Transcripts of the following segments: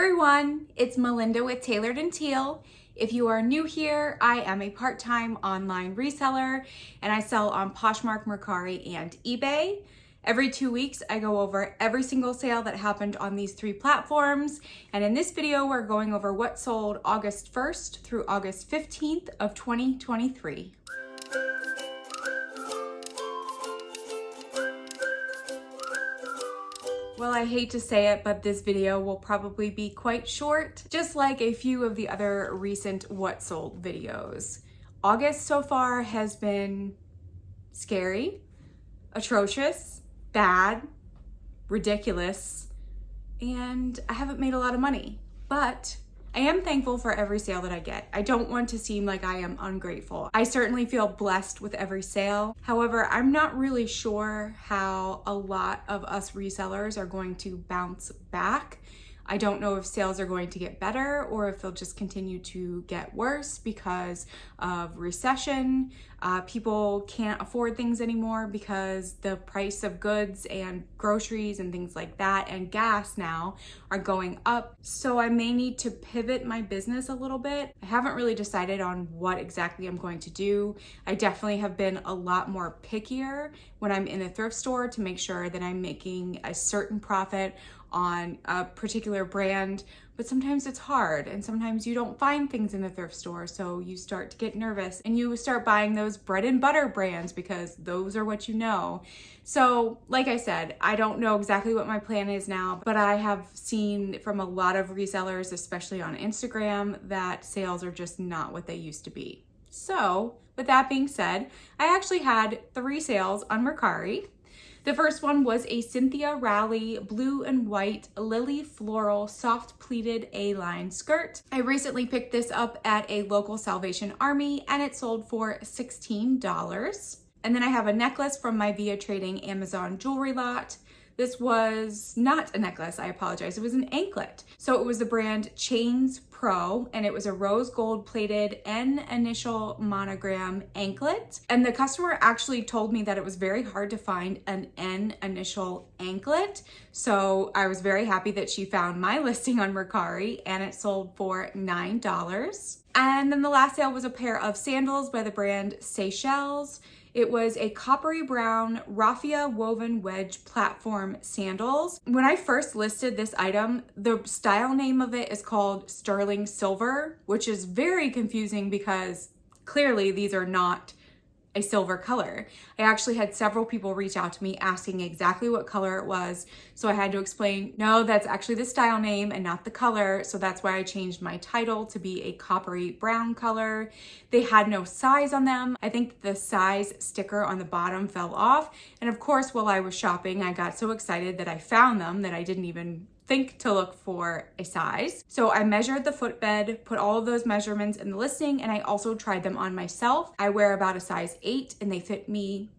everyone, it's Melinda with Tailored and Teal. If you are new here, I am a part-time online reseller and I sell on Poshmark, Mercari, and eBay. Every 2 weeks, I go over every single sale that happened on these three platforms. And in this video, we're going over what sold August 1st through August 15th of 2023. Well, I hate to say it, but this video will probably be quite short, just like a few of the other recent what sold videos. August so far has been scary, atrocious, bad, ridiculous, and I haven't made a lot of money, but I am thankful for every sale that I get. I don't want to seem like I am ungrateful. I certainly feel blessed with every sale. However, I'm not really sure how a lot of us resellers are going to bounce back. I don't know if sales are going to get better or if they'll just continue to get worse because of recession. People can't afford things anymore because the price of goods and groceries and things like that and gas now are going up. So I may need to pivot my business a little bit. I haven't really decided on what exactly I'm going to do. I definitely have been a lot more pickier when I'm in a thrift store to make sure that I'm making a certain profit on a particular brand, but sometimes it's hard and sometimes you don't find things in the thrift store, so you start to get nervous and you start buying those bread and butter brands because those are what you know. So like I said, I don't know exactly what my plan is now, but I have seen from a lot of resellers, especially on Instagram, that sales are just not what they used to be. So with that being said, I actually had 3 sales on Mercari. The first one was a Cynthia Rowley blue and white lily floral soft pleated A-line skirt. I recently picked this up at a local Salvation Army and it sold for $16. And then I have a necklace from my Via Trading Amazon jewelry lot. This was not a necklace, I apologize. It was an anklet. So it was the brand Chains Pro and it was a rose gold plated N initial monogram anklet. And the customer actually told me that it was very hard to find an N initial anklet. So I was very happy that she found my listing on Mercari and it sold for $9. And then the last sale was a pair of sandals by the brand Seychelles. It was a coppery brown raffia woven wedge platform sandals. When I first listed this item, the style name of it is called sterling silver, which is very confusing because clearly these are not a silver color. I actually had several people reach out to me asking exactly what color it was. So I had to explain, no, that's actually the style name and not the color. So that's why I changed my title to be a coppery brown color. They had no size on them. I think the size sticker on the bottom fell off. And of course, while I was shopping, I got so excited that I found them that I didn't even think to look for a size. So I measured the footbed, put all of those measurements in the listing, and I also tried them on myself. I wear about a size 8 and they fit me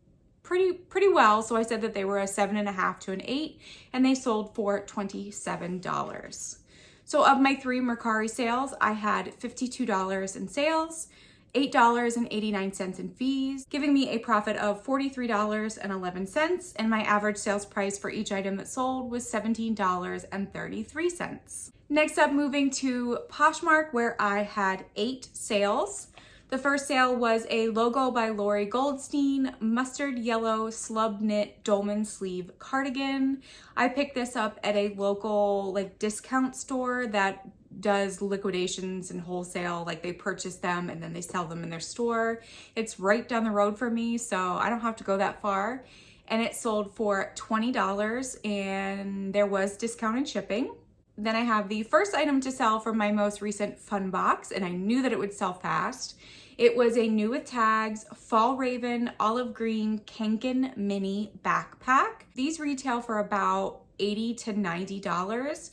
pretty well. So I said that they were a 7.5 to an 8 and they sold for $27. So of my 3 Mercari sales, I had $52 in sales, $8.89 in fees, giving me a profit of $43.11, and my average sales price for each item that sold was $17.33. Next up, moving to Poshmark, where I had 8 sales. The first sale was a logo by Lori Goldstein, mustard yellow slub knit dolman sleeve cardigan. I picked this up at a local discount store that does liquidations and wholesale, they purchase them and then they sell them in their store. It's right down the road for me, so I don't have to go that far. And it sold for $20 and there was discounted shipping. Then I have the first item to sell from my most recent fun box, and I knew that it would sell fast. It was a new with tags Fall Raven olive green Kanken mini backpack. These retail for about $80 to $90.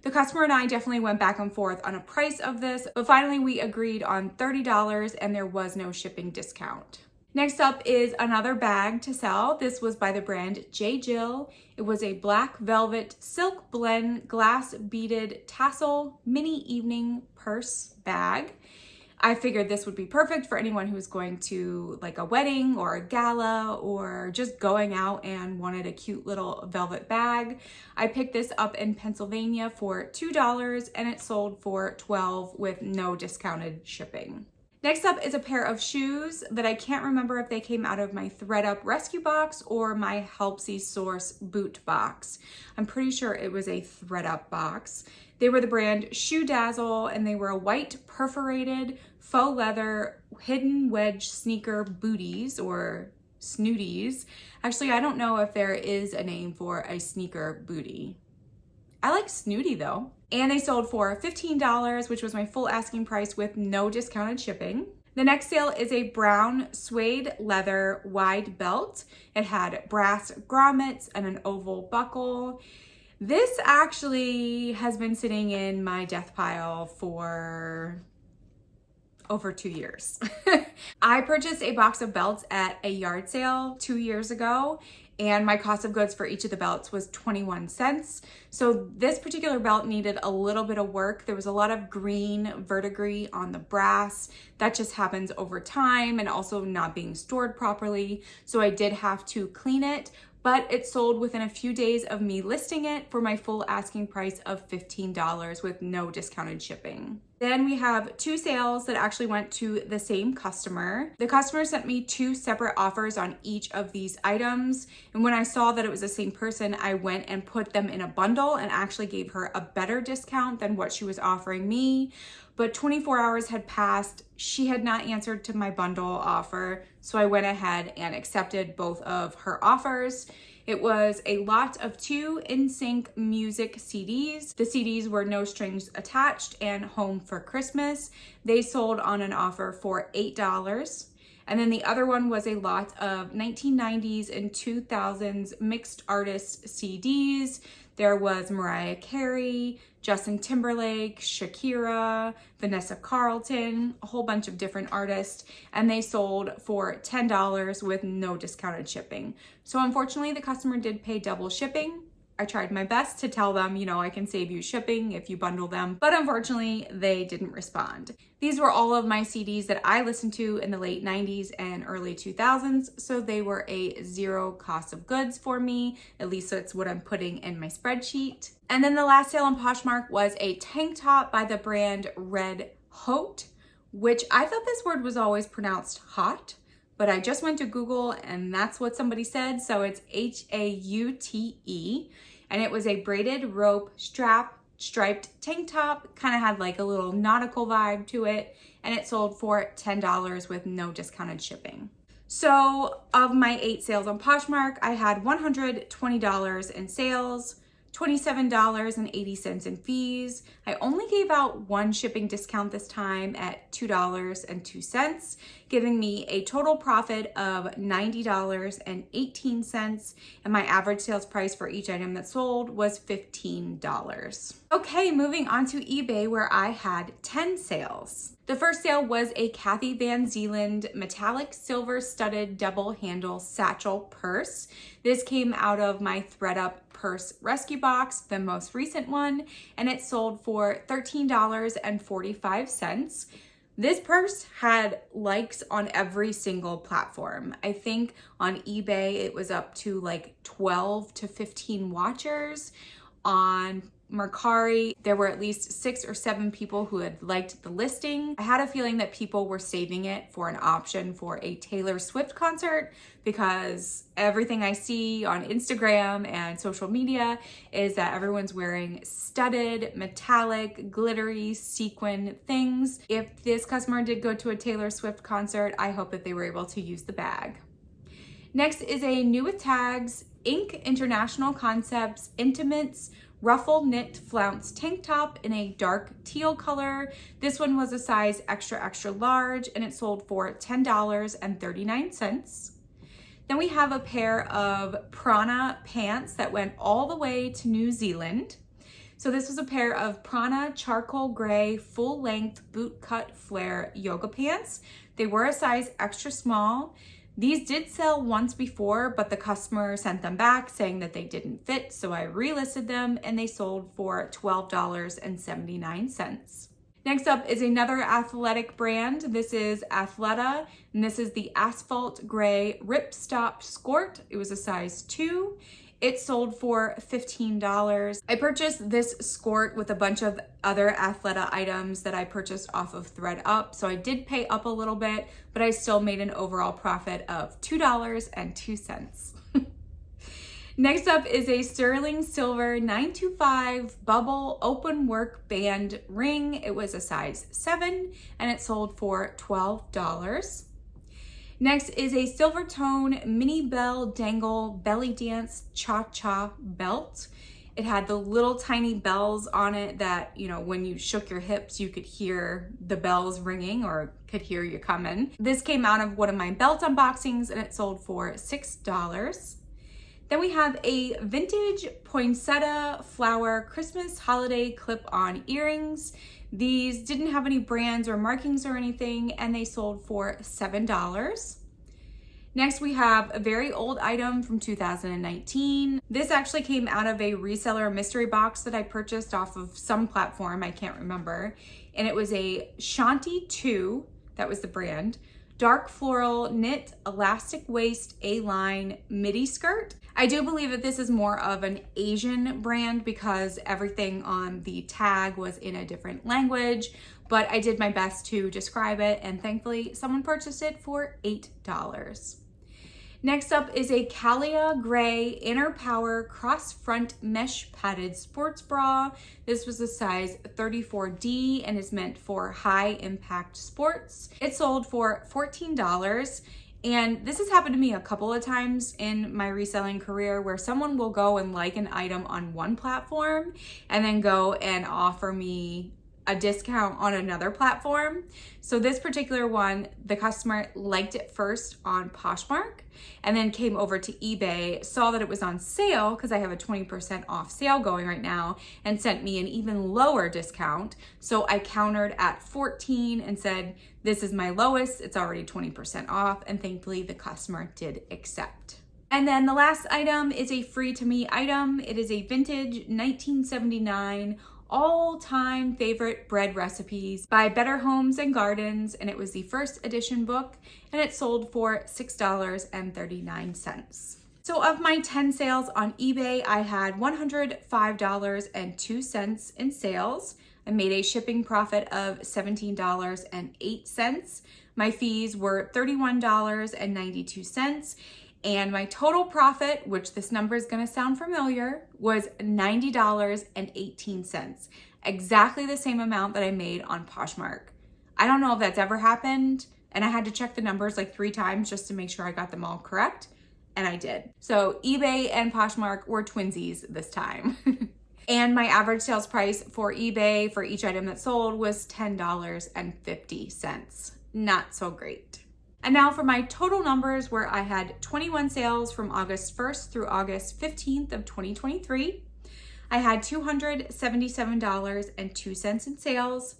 The customer and I definitely went back and forth on a price of this, but finally we agreed on $30 and there was no shipping discount. Next up is another bag to sell. This was by the brand J. Jill. It was a black velvet silk blend glass beaded tassel mini evening purse bag. I figured this would be perfect for anyone who's going to like a wedding or a gala or just going out and wanted a cute little velvet bag. I picked this up in Pennsylvania for $2 and it sold for $12 with no discounted shipping. Next up is a pair of shoes that I can't remember if they came out of my ThredUp rescue box or my Helpsy Source boot box. I'm pretty sure it was a ThredUp box. They were the brand Shoe Dazzle and they were a white perforated faux leather hidden wedge sneaker booties or snooties. Actually, I don't know if there is a name for a sneaker booty. I like snooty though. And they sold for $15, which was my full asking price with no discounted shipping. The next sale is a brown suede leather wide belt. It had brass grommets and an oval buckle. This actually has been sitting in my death pile for over 2 years. I purchased a box of belts at a yard sale 2 years ago, and my cost of goods for each of the belts was 21 cents. So this particular belt needed a little bit of work. There was a lot of green verdigris on the brass. That just happens over time and also not being stored properly. So I did have to clean it, but it sold within a few days of me listing it for my full asking price of $15 with no discounted shipping. Then we have 2 sales that actually went to the same customer. The customer sent me 2 separate offers on each of these items. And when I saw that it was the same person, I went and put them in a bundle and actually gave her a better discount than what she was offering me. But 24 hours had passed. She had not answered to my bundle offer. So I went ahead and accepted both of her offers. It was a lot of 2 NSYNC music CDs. The CDs were no strings attached and Home for Christmas. They sold on an offer for $8. And then the other one was a lot of 1990s and 2000s mixed artist CDs. There was Mariah Carey, Justin Timberlake, Shakira, Vanessa Carlton, a whole bunch of different artists, and they sold for $10 with no discounted shipping. So unfortunately, the customer did pay double shipping. I tried my best to tell them, you know, I can save you shipping if you bundle them, but unfortunately, they didn't respond. These were all of my CDs that I listened to in the late 90s and early 2000s, so they were a 0 cost of goods for me. At least that's what I'm putting in my spreadsheet. And then the last sale on Poshmark was a tank top by the brand Red Haute, which I thought this word was always pronounced hot, but I just went to Google and that's what somebody said. So it's Haute, and it was a braided rope strap striped tank top, kind of had like a little nautical vibe to it, and it sold for $10 with no discounted shipping. So of my 8 sales on Poshmark, I had $120 in sales, $27.80 in fees. I only gave out 1 shipping discount this time at $2.02, giving me a total profit of $90.18, and my average sales price for each item that sold was $15. Okay, moving on to eBay where I had 10 sales. The first sale was a Kathy Van Zeeland metallic silver studded double handle satchel purse. This came out of my ThredUp purse rescue box, the most recent one, and it sold for $13.45. This purse had likes on every single platform. I think on eBay it was up to like 12 to 15 watchers. On Mercari, there were at least 6 or 7 people who had liked the listing. I had a feeling that people were saving it for an option for a Taylor Swift concert because everything I see on Instagram and social media is that everyone's wearing studded, metallic, glittery, sequin things. If this customer did go to a Taylor Swift concert, I hope that they were able to use the bag. Next is a New with Tags Inc. International Concepts Intimates ruffle knit flounce tank top in a dark teal color. This one was a size extra, extra large, and it sold for $10.39. Then we have a pair of Prana pants that went all the way to New Zealand. So this was a pair of Prana charcoal gray full length boot cut flare yoga pants. They were a size extra small. These did sell once before, but the customer sent them back saying that they didn't fit, so I relisted them and they sold for $12.79. Next up is another athletic brand. This is Athleta, and this is the Asphalt Gray Ripstop Skort. It was a size 2. It sold for $15. I purchased this skort with a bunch of other Athleta items that I purchased off of ThredUp. So I did pay up a little bit, but I still made an overall profit of $2.02. Next up is a sterling silver 925 bubble open work band ring. It was a size 7 and it sold for $12. Next is a silver tone mini bell dangle belly dance cha-cha belt. It had the little tiny bells on it that, you know, when you shook your hips, you could hear the bells ringing or could hear you coming. This came out of one of my belt unboxings and it sold for $6. Then we have a vintage poinsettia flower Christmas holiday clip-on earrings. These didn't have any brands or markings or anything, and they sold for $7. Next, we have a very old item from 2019. This actually came out of a reseller mystery box that I purchased off of some platform, I can't remember. And it was a Shanti 2, that was the brand, dark floral knit elastic waist A-line midi skirt. I do believe that this is more of an Asian brand because everything on the tag was in a different language, but I did my best to describe it and thankfully someone purchased it for $8. Next up is a Calia Gray Inner Power Cross Front Mesh Padded Sports Bra. This was a size 34D and is meant for high impact sports. It sold for $14. And this has happened to me a couple of times in my reselling career where someone will go and like an item on one platform and then go and offer me a discount on another platform. So this particular one, the customer liked it first on Poshmark and then came over to eBay, saw that it was on sale because I have a 20% off sale going right now, and sent me an even lower discount. So I countered at 14 and said, this is my lowest, it's already 20% off, and thankfully the customer did accept. And then the last item is a free to me item. It is a vintage 1979 all-time favorite bread recipes by Better Homes and Gardens, and it was the first edition book and it sold for $6.39. So of my 10 sales on eBay, I had $105.02 in sales. I made a shipping profit of $17.08. My fees were $31.92. And my total profit, which this number is gonna sound familiar, was $90.18. Exactly the same amount that I made on Poshmark. I don't know if that's ever happened, and I had to check the numbers like 3 times just to make sure I got them all correct, and I did. So eBay and Poshmark were twinsies this time. And my average sales price for eBay for each item that sold was $10.50. Not so great. And now for my total numbers, where I had 21 sales from August 1st through August 15th of 2023. I had $277.02 in sales,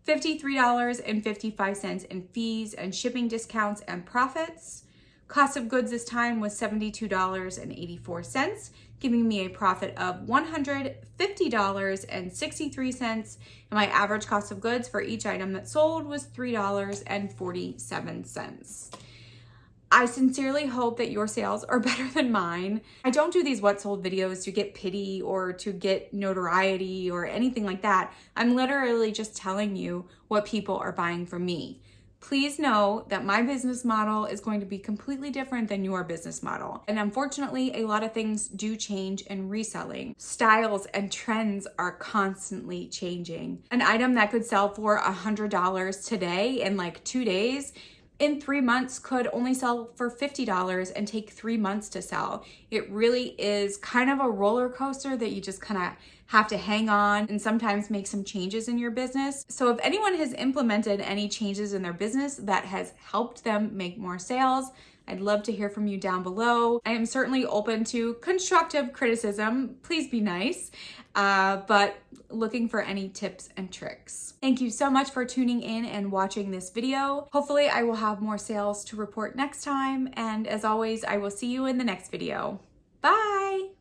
$53.55 in fees and shipping discounts and profits. Cost of goods this time was $72.84, giving me a profit of $150.63, and my average cost of goods for each item that sold was $3.47. I sincerely hope that your sales are better than mine. I don't do these what sold videos to get pity or to get notoriety or anything like that. I'm literally just telling you what people are buying from me. Please know that my business model is going to be completely different than your business model. And unfortunately, a lot of things do change in reselling. Styles and trends are constantly changing. An item that could sell for $100 today in like 2 days, in 3 months could only sell for $50 and take 3 months to sell. It really is kind of a roller coaster that you just kind of have to hang on and sometimes make some changes in your business. So if anyone has implemented any changes in their business that has helped them make more sales, I'd love to hear from you down below. I am certainly open to constructive criticism. Please be nice, but looking for any tips and tricks. Thank you so much for tuning in and watching this video. Hopefully I will have more sales to report next time. And as always, I will see you in the next video. Bye.